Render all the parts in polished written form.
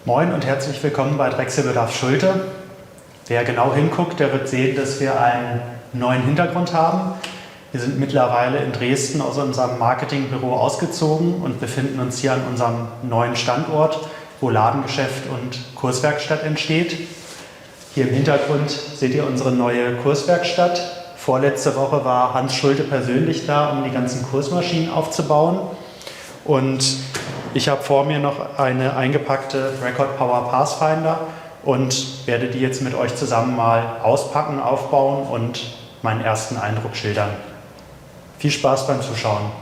Moin und herzlich willkommen bei Drechselbedarf Schulte. Wer genau hinguckt, der wird sehen, dass wir einen neuen Hintergrund haben. Wir sind mittlerweile in Dresden aus unserem Marketingbüro ausgezogen und befinden uns hier an unserem neuen Standort, wo Ladengeschäft und Kurswerkstatt entsteht. Hier im Hintergrund seht ihr unsere neue Kurswerkstatt. Vorletzte Woche war Hans Schulte persönlich da, um die ganzen Kursmaschinen aufzubauen. Und ich habe vor mir noch eine eingepackte Record Power Pathfinder und werde die jetzt mit euch zusammen mal auspacken, aufbauen und meinen ersten Eindruck schildern. Viel Spaß beim Zuschauen.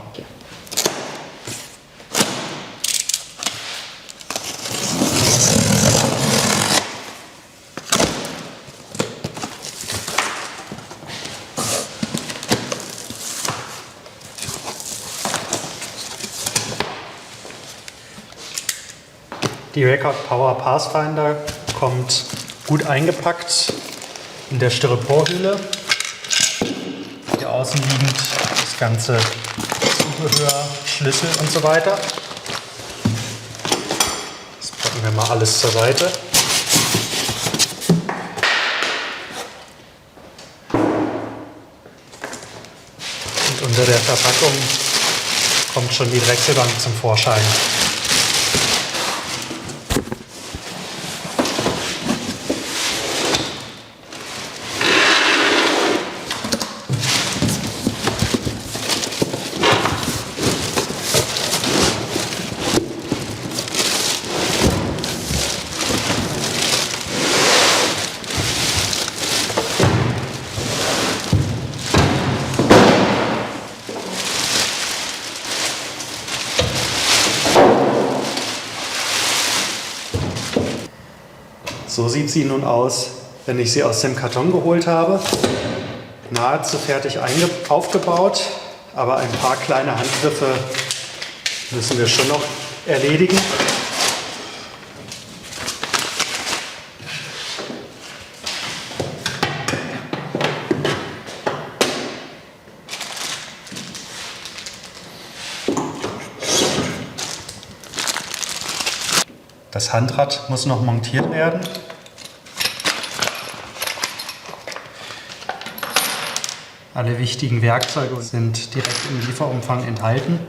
Die Record Power Pathfinder kommt gut eingepackt in der Styroporhülle. Hier außen liegend das ganze Zubehör, Schlüssel und so weiter. Das packen wir mal alles zur Seite. Und unter der Verpackung kommt schon die Drechselbank zum Vorschein. So sieht sie nun aus, wenn ich sie aus dem Karton geholt habe. Nahezu fertig aufgebaut, aber ein paar kleine Handgriffe müssen wir schon noch erledigen. Das Handrad muss noch montiert werden. Alle wichtigen Werkzeuge sind direkt im Lieferumfang enthalten.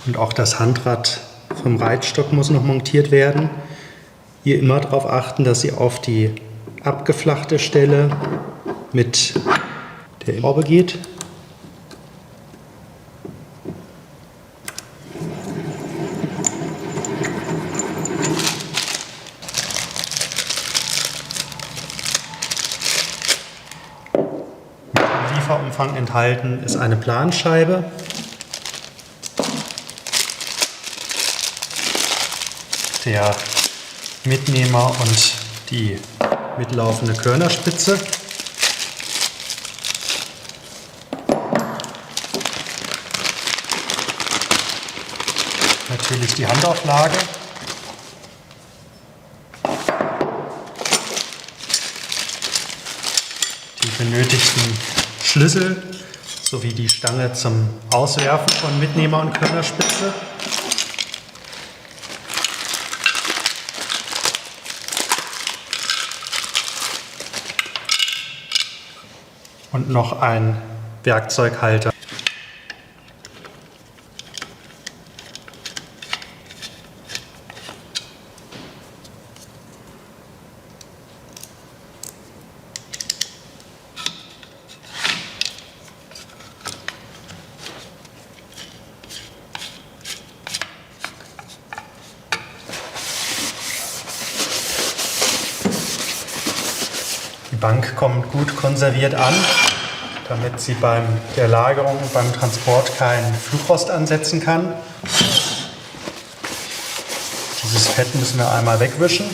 Und auch das Handrad vom Reitstock muss noch montiert werden. Hier immer darauf achten, dass ihr auf die abgeflachte Stelle mit der Schraube geht. Im Lieferumfang enthalten ist eine Planscheibe. Der Mitnehmer und die mitlaufende Körnerspitze. Natürlich die Handauflage. Die benötigten Schlüssel sowie die Stange zum Auswerfen von Mitnehmer und Körnerspitze. Und noch ein Werkzeughalter. Die Bank kommt gut konserviert an. damit sie bei der Lagerung und beim Transport keinen Flugrost ansetzen kann. Dieses Fett müssen wir einmal wegwischen.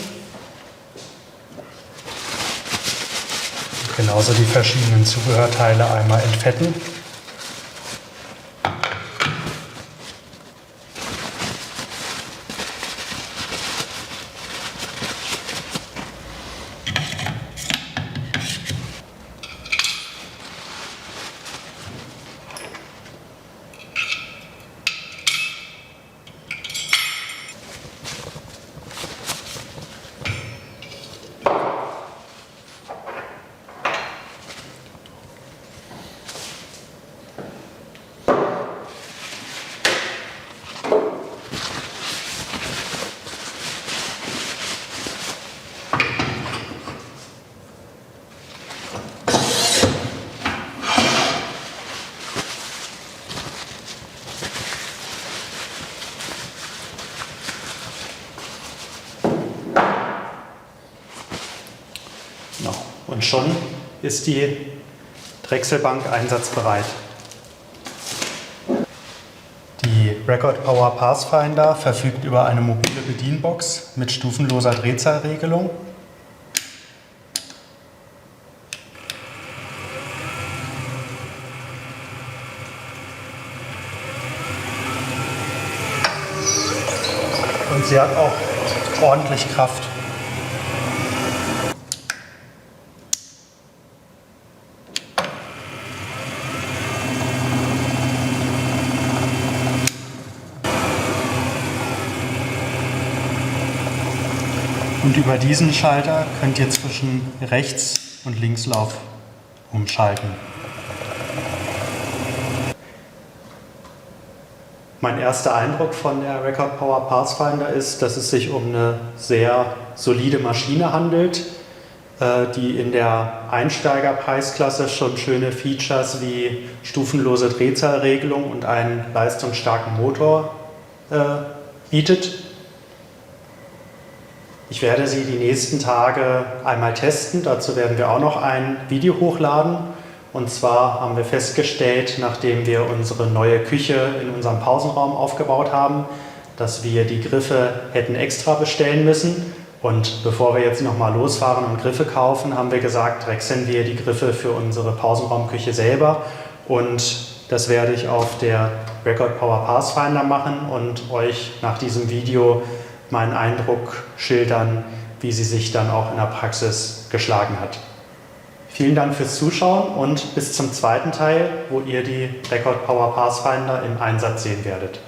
Und genauso die verschiedenen Zubehörteile einmal entfetten. Und schon ist die Drechselbank einsatzbereit. Die Record Power Pathfinder verfügt über eine mobile Bedienbox mit stufenloser Drehzahlregelung. Und sie hat auch ordentlich Kraft. Und über diesen Schalter könnt ihr zwischen Rechts- und Linkslauf umschalten. Mein erster Eindruck von der Record Power Pathfinder ist, dass es sich um eine sehr solide Maschine handelt, die in der Einsteigerpreisklasse schon schöne Features wie stufenlose Drehzahlregelung und einen leistungsstarken Motor bietet. Ich werde sie die nächsten Tage einmal testen. Dazu werden wir auch noch ein Video hochladen. Und zwar haben wir festgestellt, nachdem wir unsere neue Küche in unserem Pausenraum aufgebaut haben, dass wir die Griffe hätten extra bestellen müssen. Und bevor wir jetzt nochmal losfahren und Griffe kaufen, haben wir gesagt, drechseln wir die Griffe für unsere Pausenraumküche selber. Und das werde ich auf der Record Power Pathfinder machen und euch nach diesem Video meinen Eindruck schildern, wie sie sich dann auch in der Praxis geschlagen hat. Vielen Dank fürs Zuschauen und bis zum zweiten Teil, wo ihr die Record Power Pathfinder im Einsatz sehen werdet.